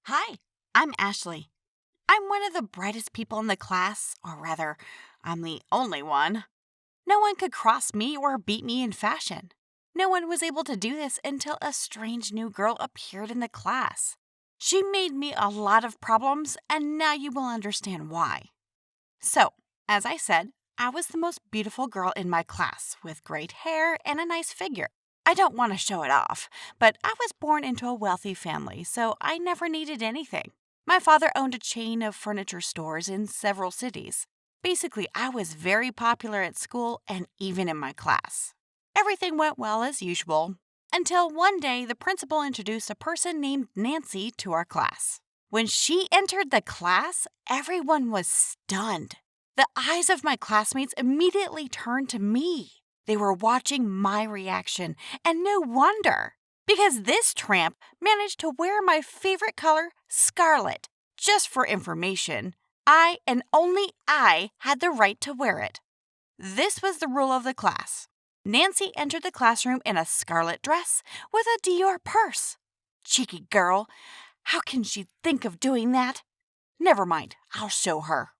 Hi, I'm Ashley. I'm one of the brightest people in the class, or rather, I'm the only one. No one could cross me or beat me in fashion. No one was able to do this until a strange new girl appeared in the class. She made me a lot of problems, and now you will understand why. So, as I said, I was the most beautiful girl in my class with great hair and a nice figure. I don't want to show it off, but I was born into a wealthy family, so I never needed anything. My father owned a chain of furniture stores in several cities. Basically, I was very popular at school and even in my class. Everything went well as usual, until one day the principal introduced a person named Nancy to our class. When she entered the class, everyone was stunned. The eyes of my classmates immediately turned to me. They were watching my reaction, and no wonder, because this tramp managed to wear my favorite color, scarlet. Just for information, I and only I had the right to wear it. This was the rule of the class. Nancy entered the classroom in a scarlet dress with a Dior purse. Cheeky girl, how can she think of doing that? Never mind, I'll show her,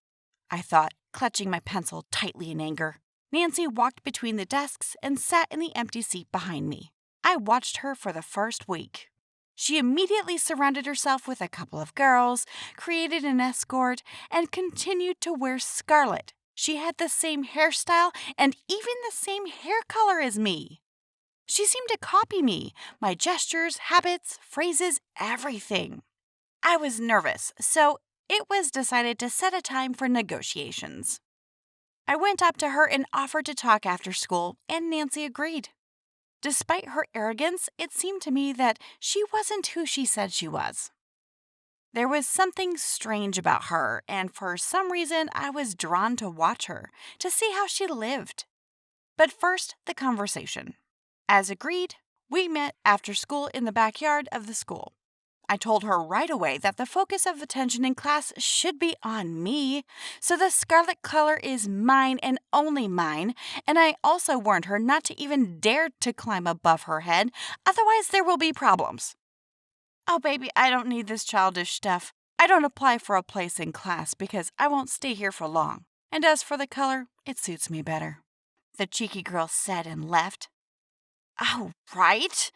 I thought, clutching my pencil tightly in anger. Nancy walked between the desks and sat in the empty seat behind me. I watched her for the first week. She immediately surrounded herself with a couple of girls, created an escort, and continued to wear scarlet. She had the same hairstyle and even the same hair color as me. She seemed to copy me, my gestures, habits, phrases, everything. I was nervous, so it was decided to set a time for negotiations. I went up to her and offered to talk after school, and Nancy agreed. Despite her arrogance, it seemed to me that she wasn't who she said she was. There was something strange about her, and for some reason I was drawn to watch her, to see how she lived. But first, the conversation. As agreed, we met after school in the backyard of the school. I told her right away that the focus of attention in class should be on me, so the scarlet color is mine and only mine, and I also warned her not to even dare to climb above her head, otherwise there will be problems. Oh, baby, I don't need this childish stuff. I don't apply for a place in class because I won't stay here for long. And as for the color, it suits me better, the cheeky girl said and left. Oh, right.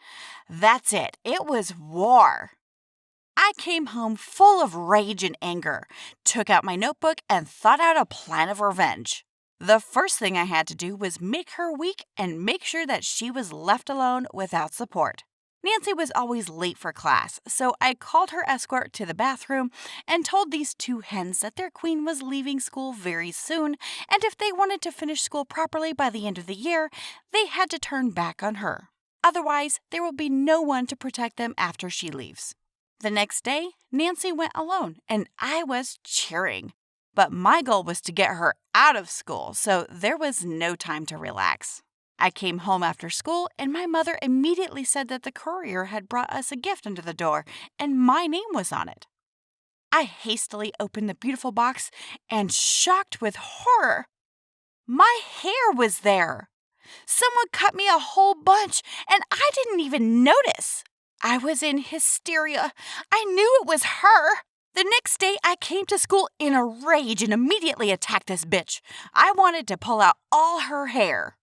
That's it. It was war. I came home full of rage and anger, took out my notebook, and thought out a plan of revenge. The first thing I had to do was make her weak and make sure that she was left alone without support. Nancy was always late for class, so I called her escort to the bathroom and told these two hens that their queen was leaving school very soon, and if they wanted to finish school properly by the end of the year, they had to turn back on her. Otherwise, there will be no one to protect them after she leaves. The next day, Nancy went alone, and I was cheering. But my goal was to get her out of school, so there was no time to relax. I came home after school, and my mother immediately said that the courier had brought us a gift under the door, and my name was on it. I hastily opened the beautiful box, and shocked with horror, my hair was there. Someone cut me a whole bunch, and I didn't even notice. I was in hysteria. I knew it was her. The next day, I came to school in a rage and immediately attacked this bitch. I wanted to pull out all her hair.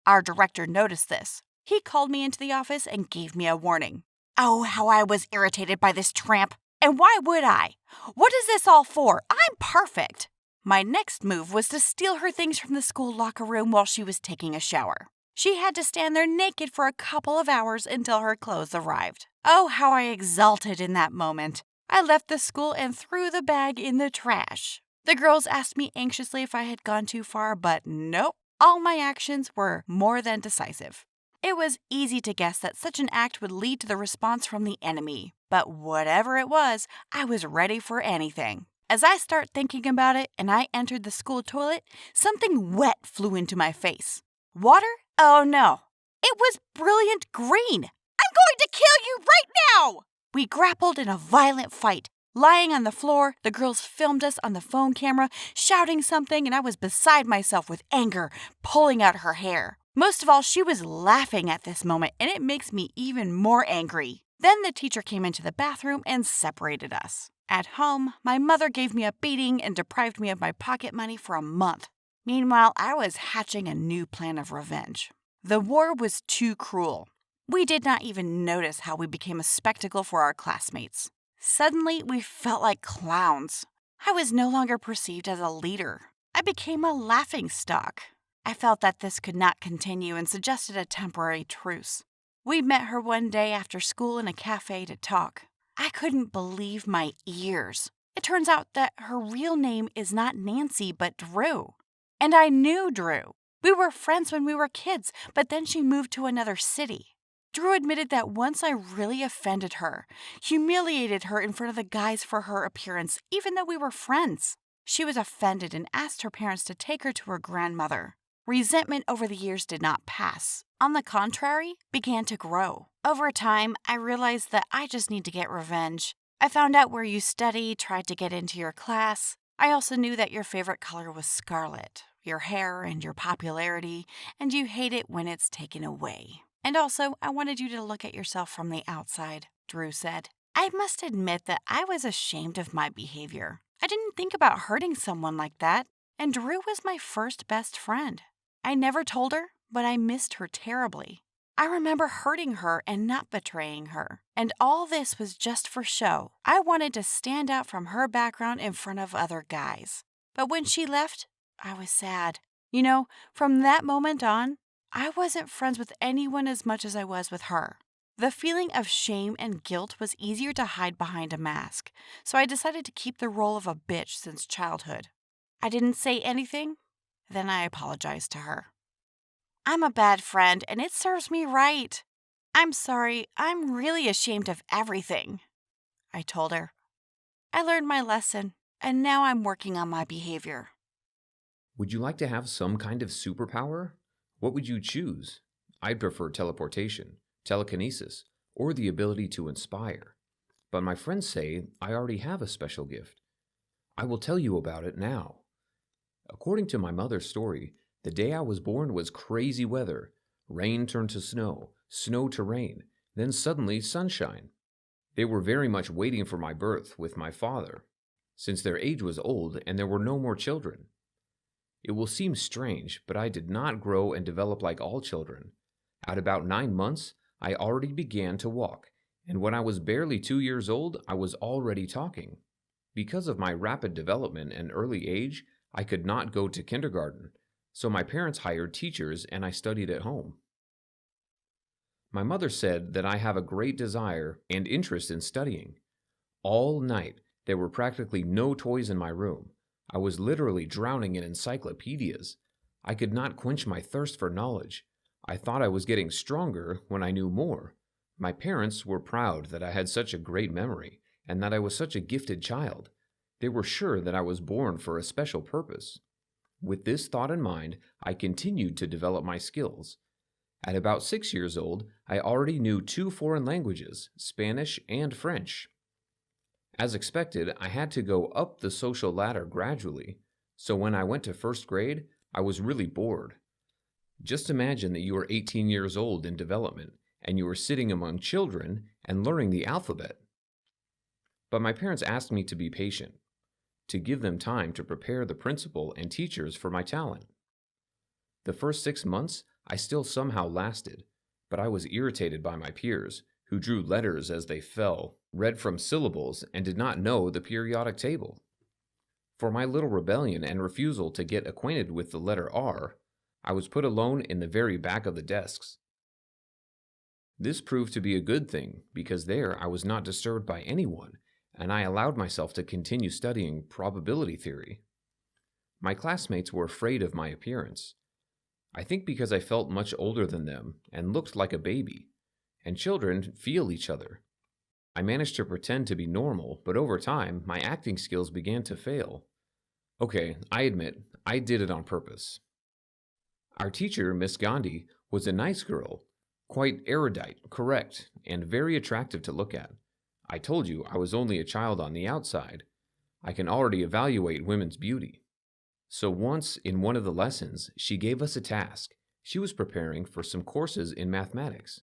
Our director noticed this. He called me into the office and gave me a warning. Oh, how I was irritated by this tramp. And why would I? What is this all for? I'm perfect. My next move was to steal her things from the school locker room while she was taking a shower. She had to stand there naked for a couple of hours until her clothes arrived. Oh, how I exulted in that moment. I left the school and threw the bag in the trash. The girls asked me anxiously if I had gone too far, but nope. All my actions were more than decisive. It was easy to guess that such an act would lead to the response from the enemy. But whatever it was, I was ready for anything. As I start thinking about it and I entered the school toilet, something wet flew into my face. Water? Oh no. It was brilliant green. I'm going to kill you right now! We grappled in a violent fight. Lying on the floor, the girls filmed us on the phone camera, shouting something, and I was beside myself with anger, pulling out her hair. Most of all, she was laughing at this moment, and it makes me even more angry. Then the teacher came into the bathroom and separated us. At home, my mother gave me a beating and deprived me of my pocket money for a month. Meanwhile, I was hatching a new plan of revenge. The war was too cruel. We did not even notice how we became a spectacle for our classmates. Suddenly, we felt like clowns. I was no longer perceived as a leader. I became a laughingstock. I felt that this could not continue and suggested a temporary truce. We met her one day after school in a cafe to talk. I couldn't believe my ears. It turns out that her real name is not Nancy, but Drew. And I knew Drew. We were friends when we were kids, but then she moved to another city. Drew admitted that once I really offended her, humiliated her in front of the guys for her appearance, even though we were friends. She was offended and asked her parents to take her to her grandmother. Resentment over the years did not pass. On the contrary, began to grow. Over time, I realized that I just need to get revenge. I found out where you study, tried to get into your class. I also knew that your favorite color was scarlet, your hair and your popularity, and you hate it when it's taken away. And also, I wanted you to look at yourself from the outside, Drew said. I must admit that I was ashamed of my behavior. I didn't think about hurting someone like that, and Drew was my first best friend. I never told her, but I missed her terribly. I remember hurting her and not betraying her, and all this was just for show. I wanted to stand out from her background in front of other guys. But when she left, I was sad. You know, from that moment on, I wasn't friends with anyone as much as I was with her. The feeling of shame and guilt was easier to hide behind a mask, so I decided to keep the role of a bitch since childhood. I didn't say anything, then I apologized to her. I'm a bad friend, and it serves me right. I'm sorry, I'm really ashamed of everything, I told her. I learned my lesson, and now I'm working on my behavior. Would you like to have some kind of superpower? What would you choose? I'd prefer teleportation, telekinesis, or the ability to inspire. But my friends say I already have a special gift. I will tell you about it now. According to my mother's story, the day I was born was crazy weather. Rain turned to snow, snow to rain, then suddenly sunshine. They were very much waiting for my birth with my father, since their age was old and there were no more children. It will seem strange, but I did not grow and develop like all children. At about 9 months, I already began to walk, and when I was barely 2 years old, I was already talking. Because of my rapid development and early age, I could not go to kindergarten, so my parents hired teachers and I studied at home. My mother said that I have a great desire and interest in studying. All night, there were practically no toys in my room. I was literally drowning in encyclopedias. I could not quench my thirst for knowledge. I thought I was getting stronger when I knew more. My parents were proud that I had such a great memory and that I was such a gifted child. They were sure that I was born for a special purpose. With this thought in mind, I continued to develop my skills. At about 6 years old, I already knew 2 foreign languages, Spanish and French. As expected, I had to go up the social ladder gradually, so when I went to first grade, I was really bored. Just imagine that you are 18 years old in development, and you are sitting among children and learning the alphabet. But my parents asked me to be patient, to give them time to prepare the principal and teachers for my talent. The first 6 months, I still somehow lasted, but I was irritated by my peers, who drew letters as they fell, read from syllables, and did not know the periodic table. For my little rebellion and refusal to get acquainted with the letter R, I was put alone in the very back of the desks. This proved to be a good thing, because there I was not disturbed by anyone, and I allowed myself to continue studying probability theory. My classmates were afraid of my appearance. I think because I felt much older than them and looked like a baby, and children feel each other. I managed to pretend to be normal, but over time, my acting skills began to fail. Okay, I admit, I did it on purpose. Our teacher, Miss Gandhi, was a nice girl, quite erudite, correct, and very attractive to look at. I told you I was only a child on the outside. I can already evaluate women's beauty. So once, in one of the lessons, she gave us a task. She was preparing for some courses in mathematics.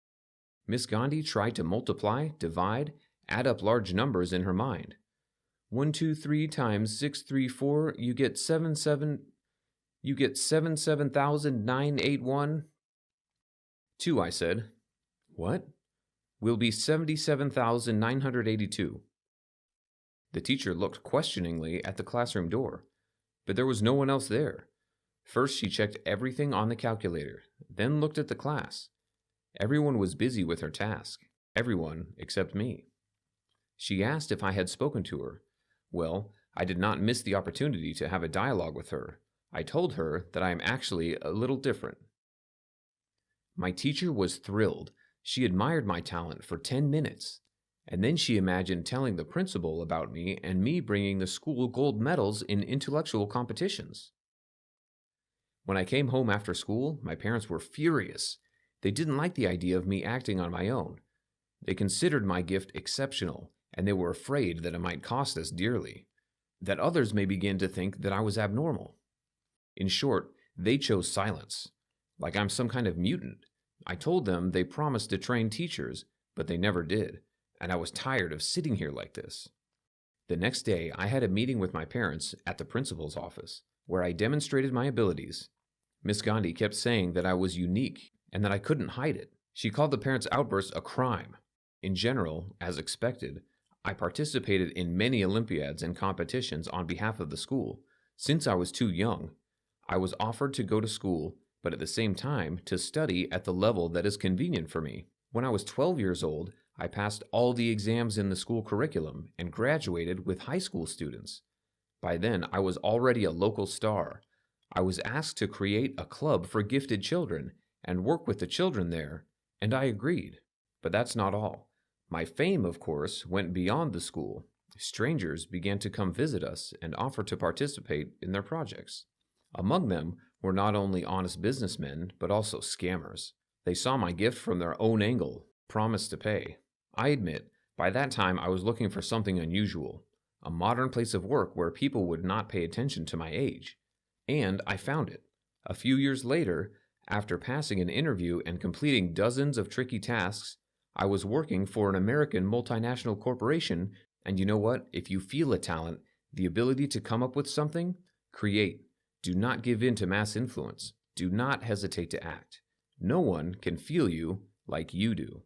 Miss Gandhi tried to multiply, divide, add up large numbers in her mind. 123 times 634, you get 77,981. 2, I said. What? Will be 77,982. The teacher looked questioningly at the classroom door, but there was no one else there. First, she checked everything on the calculator, then looked at the class. Everyone was busy with her task. Everyone except me. She asked if I had spoken to her. Well, I did not miss the opportunity to have a dialogue with her. I told her that I am actually a little different. My teacher was thrilled. She admired my talent for 10 minutes. And then she imagined telling the principal about me and me bringing the school gold medals in intellectual competitions. When I came home after school, my parents were furious. They didn't like the idea of me acting on my own. They considered my gift exceptional, and they were afraid that it might cost us dearly, that others may begin to think that I was abnormal. In short, they chose silence, like I'm some kind of mutant. I told them they promised to train teachers, but they never did, and I was tired of sitting here like this. The next day, I had a meeting with my parents at the principal's office, where I demonstrated my abilities. Miss Gandhi kept saying that I was unique and that I couldn't hide it. She called the parents' outburst a crime. In general, as expected, I participated in many Olympiads and competitions on behalf of the school. Since I was too young, I was offered to go to school, but at the same time to study at the level that is convenient for me. When I was 12 years old, I passed all the exams in the school curriculum and graduated with high school students. By then, I was already a local star. I was asked to create a club for gifted children and work with the children there, and I agreed. But that's not all. My fame, of course, went beyond the school. Strangers began to come visit us and offer to participate in their projects. Among them were not only honest businessmen, but also scammers. They saw my gift from their own angle, promised to pay. I admit, by that time I was looking for something unusual, a modern place of work where people would not pay attention to my age. And I found it. A few years later, after passing an interview and completing dozens of tricky tasks, I was working for an American multinational corporation, and you know what? If you feel a talent, the ability to come up with something, create. Do not give in to mass influence. Do not hesitate to act. No one can feel you like you do.